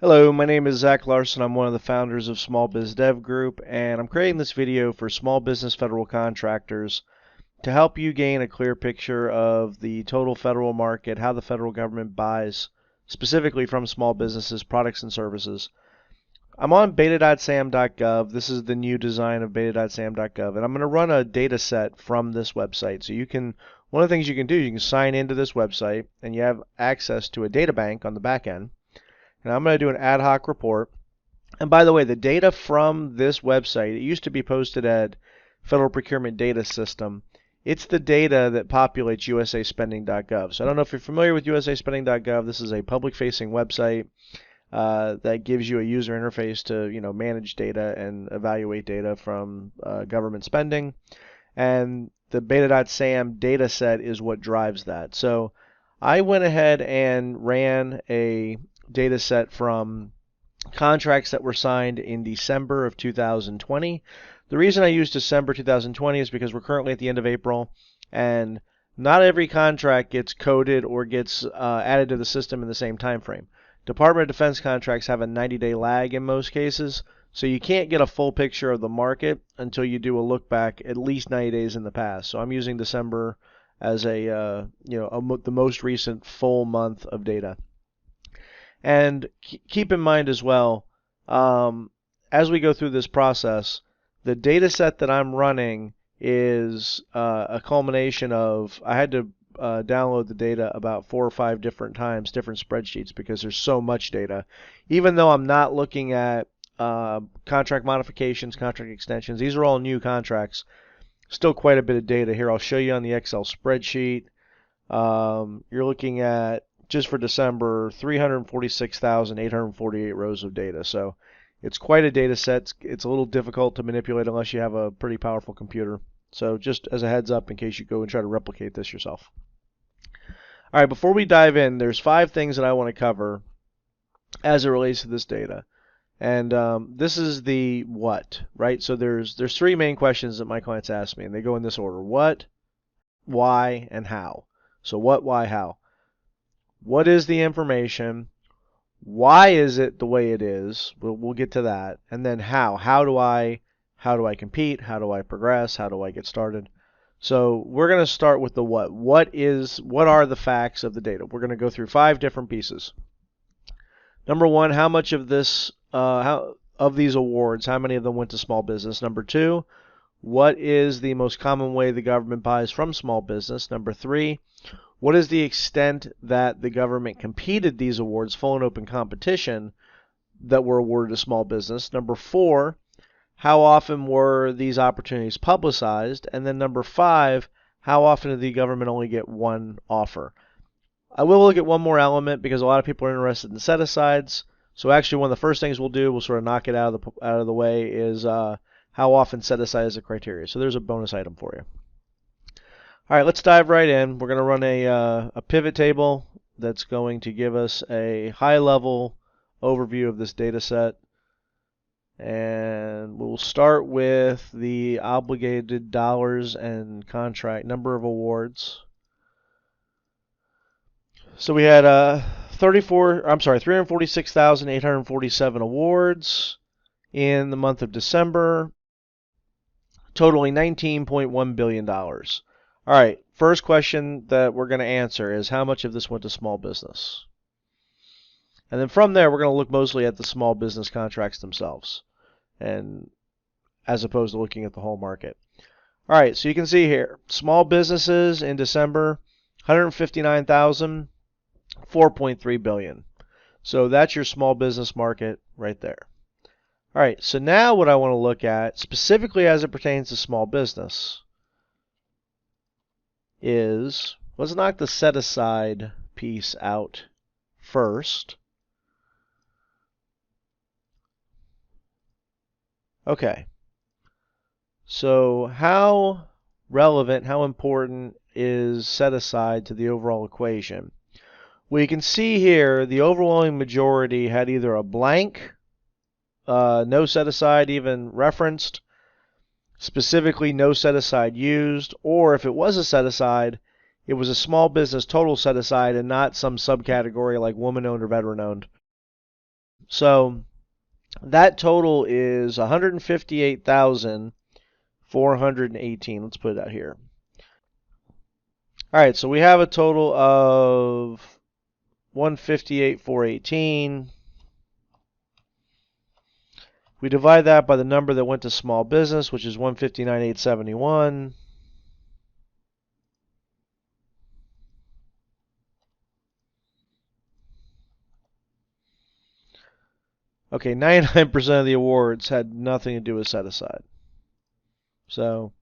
Hello, my name is Zach Larson. I'm one of the founders of Small Biz Dev Group, and I'm creating this video for small business federal contractors to help you gain a clear picture of the total federal market, how the federal government buys specifically from small businesses, products and services. I'm on beta.sam.gov. This is the new design of beta.sam.gov, and I'm going to run a data set from this website. So one of the things you can do, you can sign into this website, and you have access to a data bank on the back end. And I'm going to do an ad hoc report. And by the way, the data from this website, it used to be posted at Federal Procurement Data System. It's the data that populates usaspending.gov. So I don't know if you're familiar with usaspending.gov. This is a public-facing website that gives you a user interface to manage data and evaluate data from government spending. And the beta.sam data set is what drives that. So I went ahead and ran a data set from contracts that were signed in December of 2020. The reason I use December 2020 is because we're currently at the end of April, and not every contract gets coded or gets added to the system in the same time frame. Department of Defense contracts have a 90-day lag in most cases, so you can't get a full picture of the market until you do a look back at least 90 days in the past. So I'm using December as the most recent full month of data. And keep in mind as well, as we go through this process, the data set that I'm running is a culmination of, I had to download the data about 4 or 5 different times, different spreadsheets, because there's so much data. Even though I'm not looking at contract modifications, contract extensions, these are all new contracts, still quite a bit of data here. I'll show you on the Excel spreadsheet. You're looking at, just for December, 346,848 rows of data. So it's quite a data set. It's a little difficult to manipulate unless you have a pretty powerful computer. So just as a heads up in case you go and try to replicate this yourself. All right, before we dive in, there's 5 things that I want to cover as it relates to this data. And this is the what, right? So there's 3 main questions that my clients ask me, and they go in this order: what, why, and how. So what, why, how. What is the information? Why is it the way it is? We'll get to that. And then how? How do I compete? How do I progress? How do I get started? So we're going to start with the what. What are the facts of the data? We're going to go through 5 different pieces. Number 1, how much of these awards, how many of them went to small business? Number 2, what is the most common way the government buys from small business? Number 3, what is the extent that the government competed these awards, full and open competition, that were awarded to small business? Number 4, how often were these opportunities publicized? And then number 5, how often did the government only get one offer? I will look at one more element because a lot of people are interested in set-asides. So actually one of the first things we'll do, we'll sort of knock it out of the way, is how often set-aside is a criteria. So there's a bonus item for you. All right, let's dive right in. We're going to run a pivot table that's going to give us a high-level overview of this data set. And we'll start with the obligated dollars and contract number of awards. So we had 346,847 awards in the month of December, totaling $19.1 billion. All right, first question that we're going to answer is how much of this went to small business? And then from there, we're going to look mostly at the small business contracts themselves, and as opposed to looking at the whole market. All right, so you can see here, small businesses in December, 159,000, 4.3 billion. So that's your small business market right there. All right, so now what I want to look at, specifically as it pertains to small business, is, let's knock the set-aside piece out first. Okay, so how relevant, how important is set-aside to the overall equation? Well, you can see here the overwhelming majority had either a blank, no set-aside even referenced, specifically no set-aside used, or if it was a set-aside, it was a small business total set-aside and not some subcategory like woman-owned or veteran-owned. So that total is 158,418. Let's put it out here. All right, so we have a total of 158,418. We divide that by the number that went to small business, which is 159,871. Okay, 99% of the awards had nothing to do with set aside. So,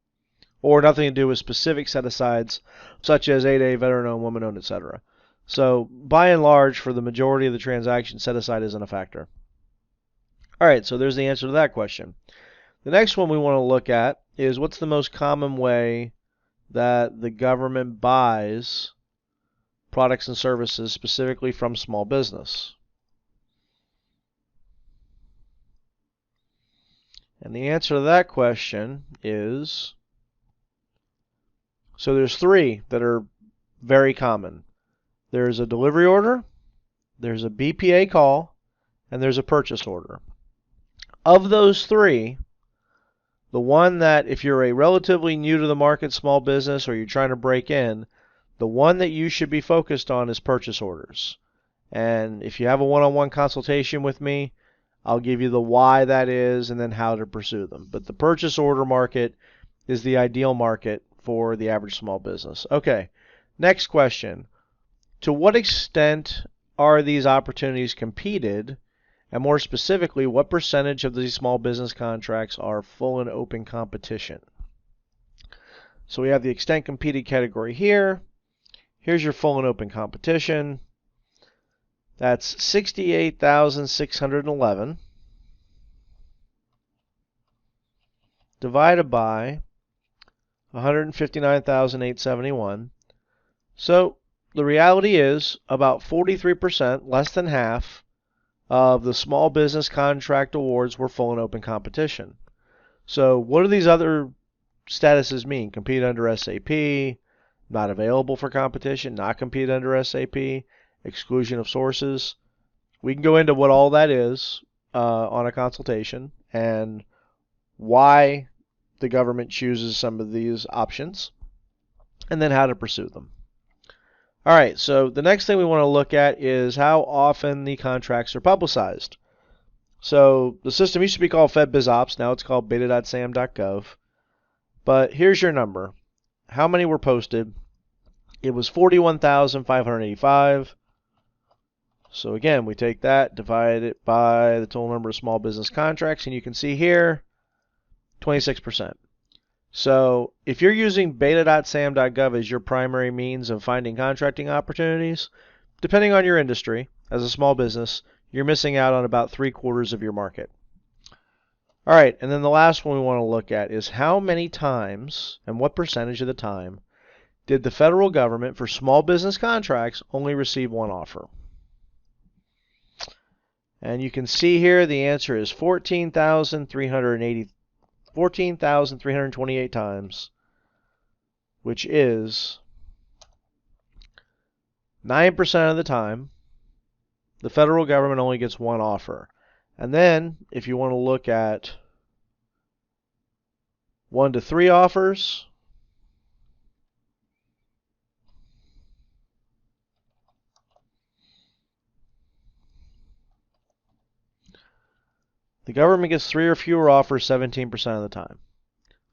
or nothing to do with specific set asides, such as 8A, veteran-owned, woman-owned, etc. So, by and large, for the majority of the transactions, set aside isn't a factor. All right, so there's the answer to that question. The next one we want to look at is what's the most common way that the government buys products and services specifically from small business? And the answer to that question is, so there's three that are very common. There's a delivery order, there's a BPA call, and there's a purchase order. Of those three, the one that if you're a relatively new to the market small business or you're trying to break in, the one that you should be focused on is purchase orders. And if you have a one-on-one consultation with me, I'll give you the why that is and then how to pursue them. But the purchase order market is the ideal market for the average small business. Okay, next question. To what extent are these opportunities competed? And more specifically, what percentage of these small business contracts are full and open competition? So we have the extent competed category here. Here's your full and open competition. That's 68,611 divided by 159,871. So the reality is about 43%, less than half, of the small business contract awards were full and open competition. So what do these other statuses mean? Compete under SAP, not available for competition, not compete under SAP, exclusion of sources. We can go into what all that is on a consultation and why the government chooses some of these options and then how to pursue them. All right, so the next thing we want to look at is how often the contracts are publicized. So the system used to be called FedBizOps, now it's called beta.sam.gov. But here's your number. How many were posted? It was 41,585. So again, we take that, divide it by the total number of small business contracts, and you can see here, 26%. So if you're using beta.sam.gov as your primary means of finding contracting opportunities, depending on your industry, as a small business, you're missing out on about 3/4 of your market. All right, and then the last one we want to look at is how many times and what percentage of the time did the federal government for small business contracts only receive one offer? And you can see here the answer is 14,328 times, which is 9% of the time the federal government only gets one offer. And then if you want to look at 1 to 3 offers, the government gets 3 or fewer offers 17% of the time.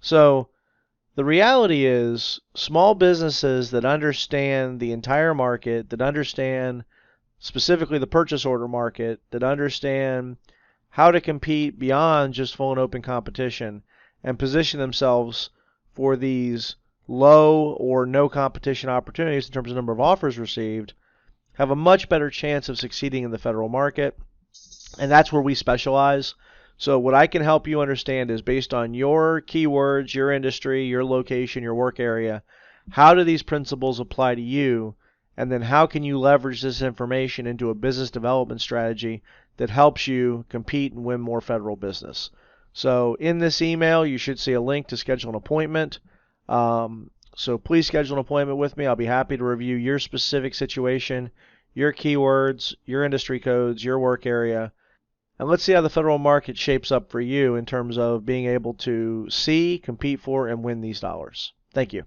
So the reality is small businesses that understand the entire market, that understand specifically the purchase order market, that understand how to compete beyond just full and open competition and position themselves for these low or no competition opportunities in terms of number of offers received, have a much better chance of succeeding in the federal market. And that's where we specialize. So what I can help you understand is based on your keywords, your industry, your location, your work area, how do these principles apply to you? And then how can you leverage this information into a business development strategy that helps you compete and win more federal business? So in this email, you should see a link to schedule an appointment. So please schedule an appointment with me. I'll be happy to review your specific situation, your keywords, your industry codes, your work area, And let's see how the federal market shapes up for you in terms of being able to see, compete for, and win these dollars. Thank you.